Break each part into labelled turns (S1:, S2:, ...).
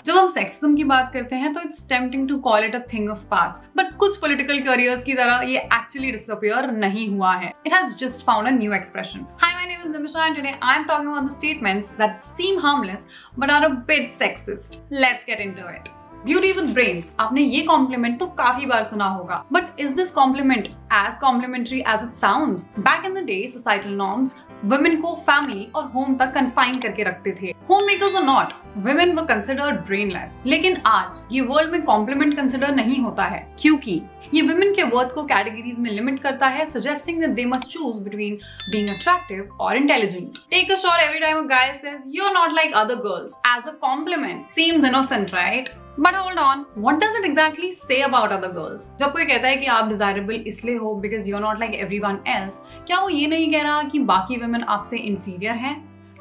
S1: जब हम सेक्सिज्म की बात करते हैं तो it's tempting to call it a thing of past, but कुछ पॉलिटिकल करियर्स की तरह ये एक्चुअली डिसअपियर नहीं हुआ है. It has just found a new expression. Hi, my name is Nimisha and today I am talking about the statements that seem harmless but are a bit sexist. Let's get into it. Beauty with brains, आपने ये compliment तो काफी बार सुना होगा, but is this compliment as complimentary as it sounds? Back in the day societal norms women को family और home तक कन्फाइन करके रखते थे. होम मेकर्स और not, women were considered brainless. लेकिन आज ये वर्ल्ड में कॉम्प्लीमेंट कंसिडर नहीं होता है, क्योंकि ये women के वर्थ को कैटेगरीज में लिमिट करता है, suggesting that they must choose between being attractive or intelligent. Take a shot every time a guy says you're not like other girls as a compliment. Seems innocent, right? But hold on, what does it exactly say about other girls? जब कोई कहता है कि आप desirable इसलिए हो because you're not like everyone else, क्या वो ये नहीं कह रहा कि बाकी women आपसे inferior हैं?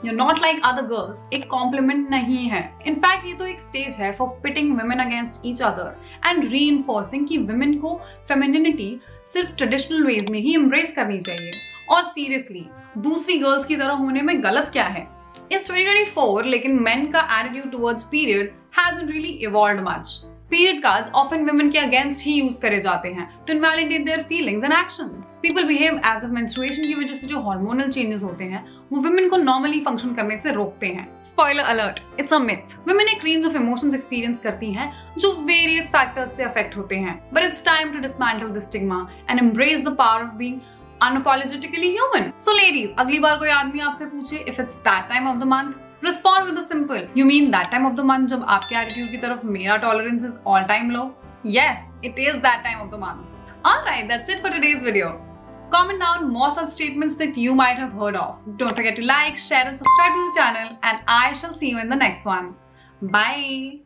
S1: You're not like other girls एक कॉम्प्लीमेंट नहीं है. इनफैक्ट ये तो एक स्टेज है for pitting women against each other and reinforcing कि women को फेमिनिनिटी सिर्फ ट्रेडिशनल वेज में ही एम्ब्रेस करनी चाहिए. और सीरियसली दूसरी गर्ल्स की तरह होने में गलत क्या है? It's 2024, लेकिन men का attitude towards period hasn't really evolved much. Period cards often women के against ही यूज करे जाते हैं to invalidate their feelings and actions. People behave as if menstruation की वजह से जो hormonal changes होते हैं वो women को normally function करने से रोकते हैं. Spoiler alert, it's a myth. Women एक range of emotions experience करती हैं जो various factors से affect होते हैं. But it's time to dismantle the stigma and embrace the power of being unapologetically human. So ladies, अगली बार कोई आदमी आपसे पूछे if it's that time of the month, respond with a simple, you mean that time of the month जब आपके attitude की तरफ मेरा tolerance is all time low? Yes, it is that time of the month. Alright, that's it for today's video. Comment down more such statements that you might have heard of. Don't forget to like, share and subscribe to the channel, and I shall see you in the next one. Bye.